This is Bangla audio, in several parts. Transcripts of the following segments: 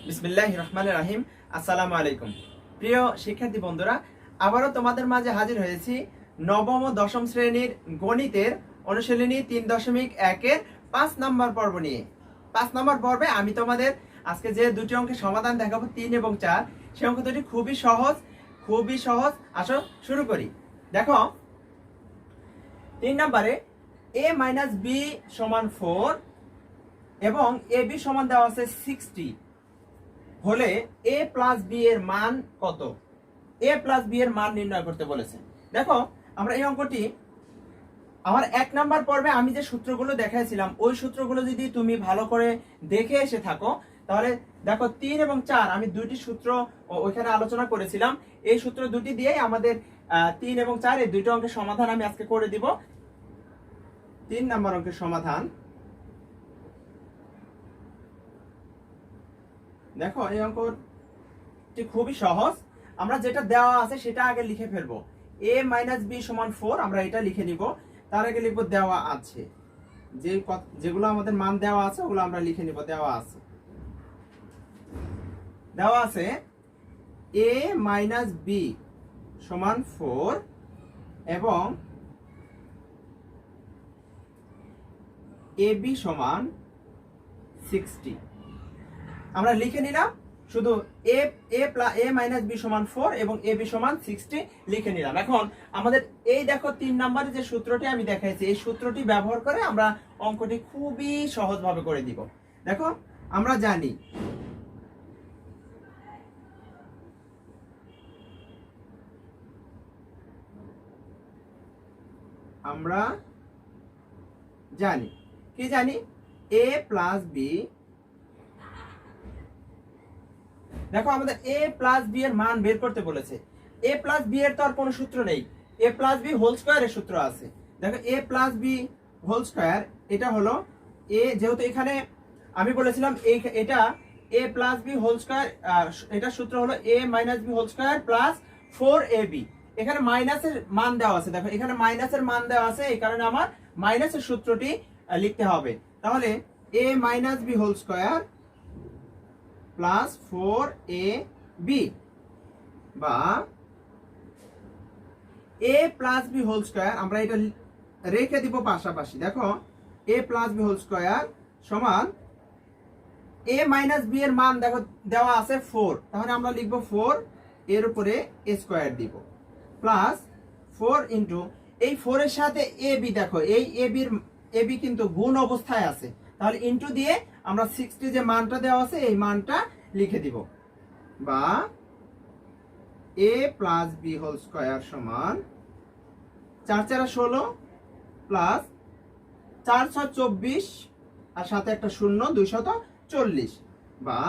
বিসমিল্লাহির রহমানির রহিম। আসসালামু আলাইকুম। প্রিয় শিক্ষার্থী বন্ধুরা, আবারও তোমাদের মাঝে হাজির হয়েছি নবম ও দশম শ্রেণীর গণিতের অনুশীলনী 3.1-এর 5 নম্বর পর্ব নিয়ে। 5 নম্বর পর্বে আমি তোমাদের আজকে যে দুটি অঙ্কের সমাধান দেখাবো 3 এবং 4, সেই অঙ্ক দুটি খুবই সহজ। আসো শুরু করি। দেখো 3 নম্বরে a - b = 4 এবং ab সমান দেওয়া আছে 60 হলে a প্লাস b এর মান কত? a প্লাস b এর মান নির্ণয় করতে বলেছে। দেখো আমরা এই অঙ্কটি আমার 1 নাম্বার পর্বে আমি যে সূত্রগুলো দেখাইছিলাম ওই সূত্রগুলো যদি তুমি ভালো করে দেখে এসে থাকো তাহলে দেখো 3 এবং 4 আমি দুইটি সূত্র ওইখানে আলোচনা করেছিলাম। এই সূত্র দুটি দিয়েই আমাদের 3 এবং 4 এই দুটো অঙ্কের সমাধান আমি আজকে করে দিব। 3 নাম্বার অঙ্কের সমাধান দেখো, এই অঙ্কটি খুবই সহজ। আমরা যেটা দেওয়া আছে সেটা আগে লিখে ফেলবো। a - b = 4 আমরা এটা লিখে নিব। তার আগে লিখবো দেওয়া আছে, যেগুলো আমাদের মান দেওয়া আছে ওগুলো আমরা লিখে নিব। দেওয়া আছে a - b = 4 এবং ab = 60 আমরা লিখে নিলাম। শুধু a - b = 4 এবং ab = 60 লিখে নিলাম। এখন আমাদের এই দেখো 3 নম্বরে যে সূত্রটি আমি দেখাইছি এই সূত্রটি ব্যবহার করে আমরা অঙ্কটি খুবই সহজভাবে করে দিব। দেখো আমরা জানি কি জানি a প্লাস b। দেখো আমাদের a প্লাস b এর মান বের করতে বলেছে। a প্লাস b এর তো আর কোনো সূত্র নেই, a প্লাস b হোল স্কয়ারের সূত্র আছে। দেখো a plus b whole square এটা হলো a, যেহেতু এখানে আমি বলেছিলাম এটা a plus b whole square, এটা সূত্র হলো a - b whole square plus 4ab। এখানে মাইনাসের মান দেওয়া আছে। দেখো এখানে মাইনাসের মান দেওয়া আছে, এই কারণে আমার মাইনাসের সূত্রটি লিখতে হবে। তাহলে a - b whole square plus 4ab বা a plus b whole square, আমরা এটা রেখে দিব পাশাপাশি। দেখো a plus b whole square সমান a মাইনাস b এর মান দেখো দেওয়া আছে 4, তাহলে আমরা লিখব 4 এর উপরে a স্কয়ার দিব প্লাস 4 ইনটু এই 4 এর সাথে ab। দেখো এই ab কিন্তু গুণ অবস্থায় আছে, তাহলে ইনটু দিয়ে আমরা 60 যে মানটা দেওয়া আছে এই মানটা লিখে দিব বা a plus b whole square সমান 4 4 16 প্লাস 4 6 24 আর সাথে একটা শূন্য 240 বা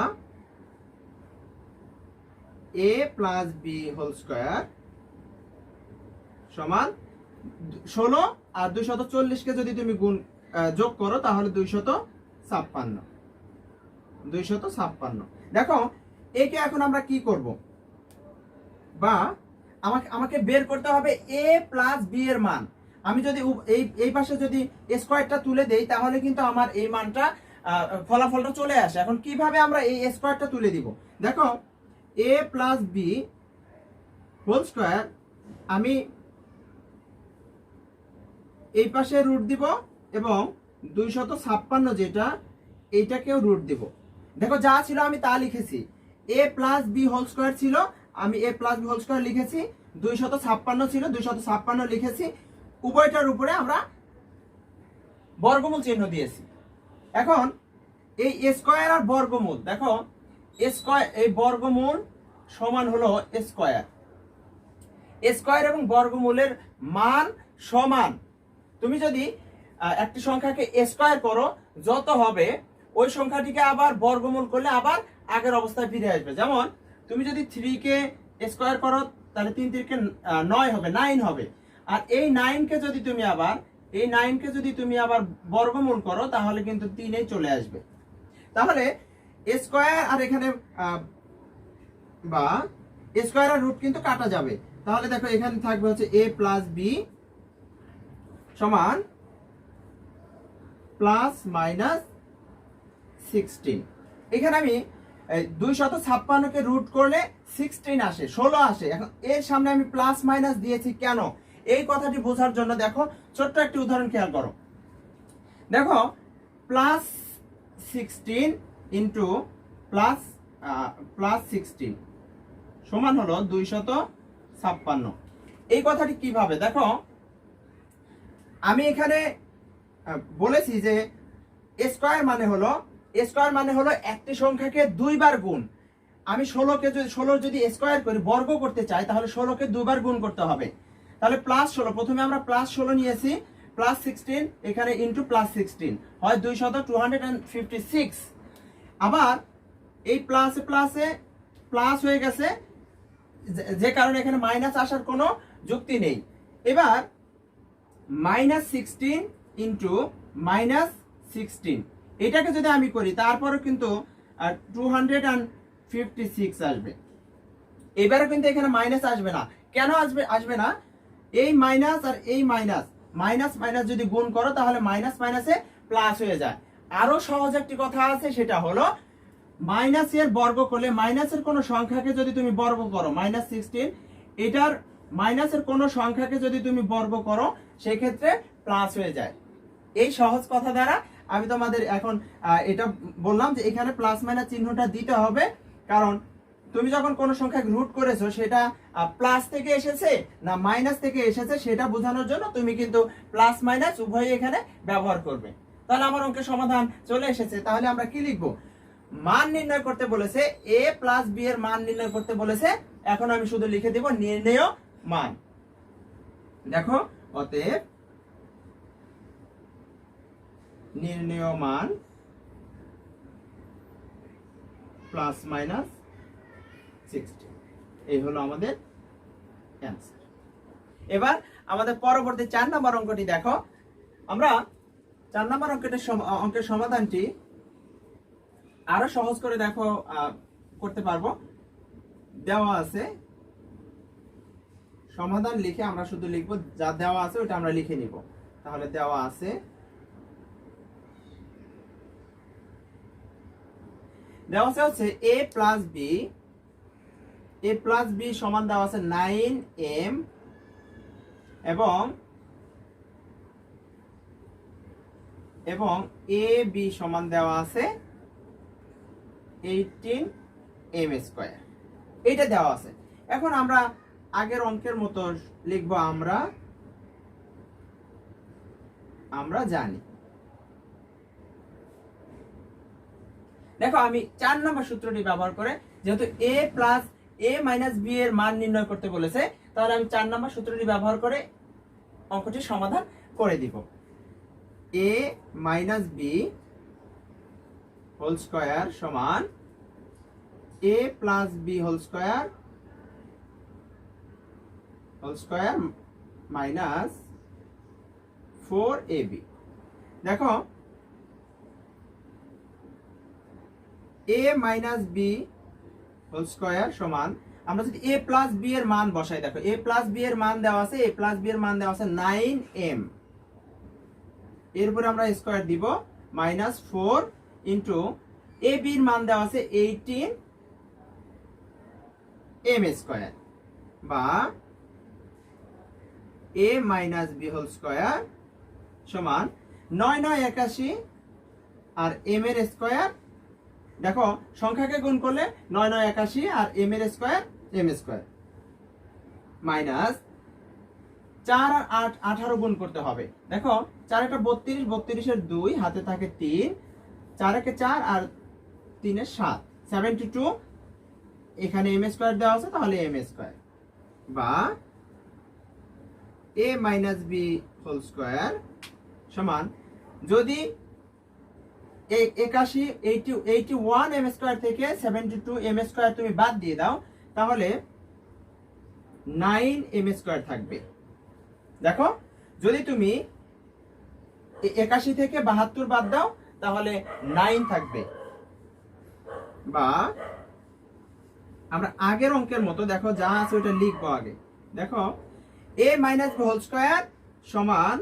a plus b whole square সমান 16 আর 240 কে যদি তুমি যোগ করো তাহলে 256। দেখো একে এখন আমরা কি করব, বা আমাকে বের করতে হবে a প্লাস b এর মান। আমি যদি এই পাশে যদি স্কয়ারটা তুলে দেই তাহলে কিন্তু আমার এই মানটা ফলাফলটা চলে আসে। এখন কিভাবে আমরা এই স্কয়ারটা তুলে দিব? দেখো a plus b whole square আমি এই পাশে রুট দিব এবং 256 যেটা এইটাকেও রুট দিব। দেখো যা ছিল আমি তা লিখেছি। a plus b whole square ছিল, আমি a plus b whole square লিখেছি। 256 ছিল, 256 লিখেছি। উভয়টার উপরে আমরা বর্গমূল চিহ্ন দিয়েছি। এখন এই স্কয়ার আর বর্গমূল, দেখো স্কয়ার এই বর্গমূল সমান হলো স্কয়ার এবং বর্গমূলের মান সমান। তুমি যদি একটি সংখ্যাকে স্কয়ার করো যত হবে ওই সংখ্যাটিকে আবার বর্গমূল করলে আবার আগের অবস্থায় ফিরে আসবে। যেমন তুমি যদি 3 কে স্কয়ার করো তাহলে 3 3 কে 9 হবে, 9 হবে। আর এই 9 কে যদি তুমি আবার বর্গমূল করো তাহলে কিন্তু 3 চলে আসবে। তাহলে স্কয়ার আর এখানে বা স্কয়ার আর রুট কিন্তু কাটা যাবে। তাহলে দেখো এখানে থাকবে হচ্ছে a প্লাস b সমান প্লাস মাইনাস 16। এখানে আমি 256কে রুট করলে 16 আসে, 16 আসে। এখন এর সামনে আমি প্লাস মাইনাস দিয়েছি কেন, এই কথাটি বোঝার জন্য দেখো ছোট্ট একটি উদাহরণ খেয়াল করো। দেখো প্লাস 16 ইন্টু প্লাস 16 সমান হলো 256। এই কথাটি কিভাবে, দেখো আমি এখানে বলেছি যে স্কয়ার মানে হলো একটি সংখ্যাকে দুইবার গুণ। আমি 16 যদি স্কয়ার করি, বর্গ করতে চাই, তাহলে 16কে দুইবার গুণ করতে হবে। তাহলে প্লাস 16, প্রথমে আমরা প্লাস 16 নিয়েছি, প্লাস 16 এখানে ইন্টু প্লাস 16 হয় 256। আবার এই প্লাসে প্লাসে প্লাস হয়ে গেছে, যে কারণে এখানে মাইনাস আসার কোনো যুক্তি নেই। এবার -16 ইন্টু -16 এটাকে যদি আমি করি, তারপরে কিন্তু 256 আসবে। এবারে কিন্তু এখানে মাইনাস আসবে না। কেন আসবে না? এই মাইনাস আর এই মাইনাস যদি গুণ করো, তাহলে মাইনাস মাইনাসে প্লাস হয়ে যায়। আরো সহজ একটি কথা আছে, সেটা হলো মাইনাসের বর্গ করলে, মাইনাসের কোনো সংখ্যাকে যদি তুমি বর্গ করো, -16 এটার মাইনাসের কোনো সংখ্যাকে যদি তুমি বর্গ করো, সেক্ষেত্রে প্লাস হয়ে যায়। এই সহজ কথা দ্বারা আমি তোমাদের এখন এটা বললাম যে এখানে প্লাস মাইনাস চিহ্নটা দিতে হবে, কারণ তুমি যখন কোনো সংখ্যা রুট করেছো, সেটা প্লাস থেকে এসেছে না মাইনাস থেকে এসেছে, সেটা বোঝানোর জন্য তুমি কিন্তু প্লাস মাইনাস উভয়ই এখানে ব্যবহার করবে। তাহলে আমার অঙ্কের সমাধান চলে এসেছে। তাহলে আমরা কি লিখবো? মান নির্ণয় করতে বলেছে, a প্লাস b এর মান নির্ণয় করতে বলেছে। এখন আমি শুধু লিখে দেব নির্ণেয় মান। দেখো, অতএব নির্ণেয় মান প্লাস মাইনাস 60, এই হলো আমাদের অ্যান্সার। এবার আমাদের পরবর্তী 4 নম্বর অঙ্কটি দেখো। আমরা 4 নম্বর অঙ্কের সমাধানটি আরো সহজ করে দেখো করতে পারবো। দেওয়া আছে, সমাধান লিখে আমরা শুধু লিখবো, যা দেওয়া আছে ওটা আমরা লিখে নিব। তাহলে দেওয়া আছে, হচ্ছে a প্লাস b সমান দেওয়া আছে 9m এবং a b সমান দেওয়া আছে 18m স্কয়ার। এইটা দেওয়া আছে। এখন আমরা আগের অঙ্কের মতো লিখবো, আমরা জানি। দেখো, আমি 4 নম্বর সূত্রটি ব্যবহার করে, যেহেতু a plus a minus b এর মান নির্ণয় করতে বলেছে, তাহলে আমি 4 নম্বর সূত্রটি ব্যবহার করে অঙ্কটি সমাধান করে দিব। a minus b whole square সমান a plus b whole square minus 4ab। দেখো, a minus b whole square সমান, আমরা যদি a প্লাস b এর মান বসাই, দেখো a প্লাস b এর মান দেওয়া আছে, a প্লাস b এর মান দেওয়া আছে 9m, এরপর আমরা স্কয়ার দিব মাইনাস 4 ইন্টু a b এর মান দেওয়া আছে 18m স্কয়ার, বা a minus b whole square সমান 9 9 81 আর m এর স্কয়ার। দেখো, সংখ্যাকে গুণ করলে 9 9 81 আর m এর স্কয়ার m স্কয়ার, মাইনাস 4 আর 8 18 গুণ করতে হবে। দেখো, 4 একটা 32, 32 এর 2 হাতে থাকে 3, 4 একে 4 আর 3 এর 7, 72। এখানে m স্কয়ার দেওয়া আছে, তাহলে m স্কয়ার, বা a minus b whole square সমান, যদি 81 m স্কয়ার থেকে 72 m স্কয়ার তুমি বাদ দিয়ে দাও, তাহলে 9 m স্কয়ার থাকবে। দেখো, যদি তুমি 81 থেকে 72 বাদ দাও, তাহলে 9 থাকবে। বা আমরা আগের অঙ্কের মতো, দেখো যা আছে ওটা লিখবো আগে। দেখো, a minus b whole square সমান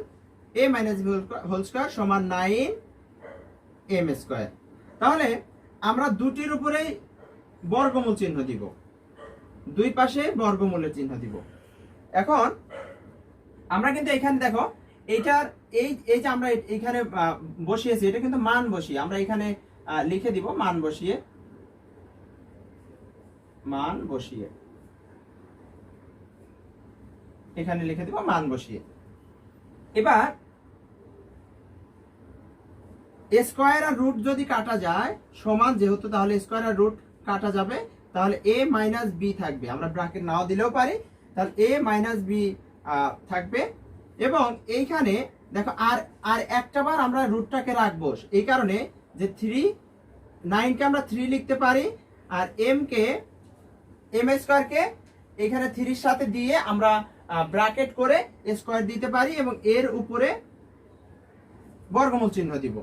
9m স্কয়ার। তাহলে আমরা দুটির উপরেই বর্গমূল চিহ্ন দিব, দুই পাশে বর্গমূলের চিহ্ন দিব। এখন আমরা কিন্তু এখানে দেখো এইটার এই যে আমরা এখানে বসিয়েছি, এটা কিন্তু মান বসিয়ে আমরা এখানে লিখে দিব, মান বসিয়ে এখানে লিখে দিব মান বসিয়ে। এবার স্কয়ার আর রুট যদি কাটা যায় সমান যেহেতু, তাহলে স্কয়ার আর রুট কাটা যাবে, তাহলে a মাইনাস বি থাকবে। আমরা ব্র্যাকেট নাও দিলেও পারি, তাহলে a মাইনাস বি থাকবে। এবং এইখানে দেখো আর একটা বার আমরা রুটটাকে রাখবো, এই কারণে যে 9 কে আমরা 3 লিখতে পারি, আর m স্কয়ারকে এখানে 3 এর সাথে দিয়ে আমরা ব্র্যাকেট করে স্কয়ার দিতে পারি এবং এর উপরে বর্গমূল চিহ্ন দিব,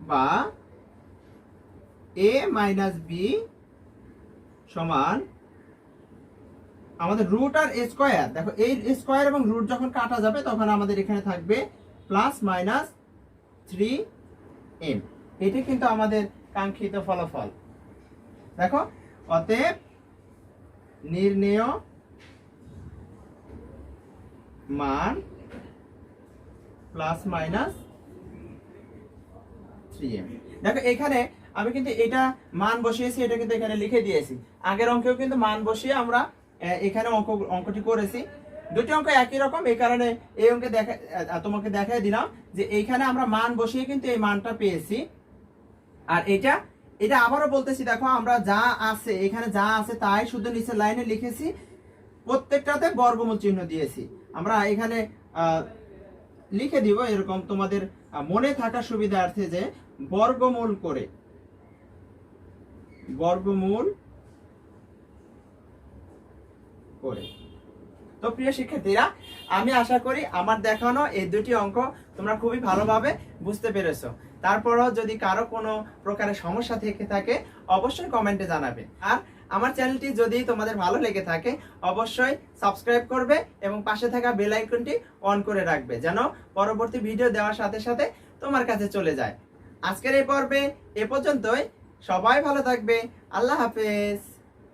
বা a মাইনাস বি সমান আমাদের রুট আর স্কয়ার। দেখো এই স্কয়ার এবং রুট যখন কাটা যাবে তখন আমাদের এখানে থাকবে প্লাস মাইনাস 3m। এটি কিন্তু আমাদের কাঙ্ক্ষিত ফলাফল। দেখো অতএব নির্ণেয় মান প্লাস মাইনাস 3m। দেখো এখানে আমি কিন্তু এটা মান বসিয়েছি, এটা কিন্তু এখানে লিখে দিয়েছি। আগের অঙ্কেও কিন্তু মান বসিয়ে আমরা এখানে অঙ্কটি করেছি। দুটি অঙ্ক একই রকম, এই কারণে এই অঙ্কে তোমাকে দেখাই দিলাম যে এইখানে আমরা মান বসিয়ে কিন্তু এই মানটা পেয়েছি। আর এটা আবারও বলতেছি, দেখো আমরা যা আছে এখানে যা আছে তাই শুধু নিচের লাইনে লিখেছি, প্রত্যেকটাতে বর্গমূল চিহ্ন দিয়েছি। আমরা এখানে লিখে দিব এরকম তোমাদের মনে থাকার সুবিধার্থে যে বর্গমূল করে তো প্রিয় শিক্ষার্থীরা, আমি আশা করি আমার দেখানো এই দুটি অঙ্ক তোমরা খুবই ভালোভাবে বুঝতে পেরেছো। তারপরও যদি কারো কোনো প্রকারের সমস্যা থেকে থাকে অবশ্যই কমেন্টে জানাবে। আর আমার চ্যানেলটি যদি তোমাদের ভালো লেগে থাকে অবশ্যই সাবস্ক্রাইব করবে এবং পাশে থাকা বেল আইকনটি অন করে রাখবে, যেন পরবর্তী ভিডিও দেওয়ার সাথে সাথে তোমার কাছে চলে যায়। আজকের এই পর্বে এ পর্যন্তই। সবাই ভালো থাকবে। আল্লাহ হাফেজ।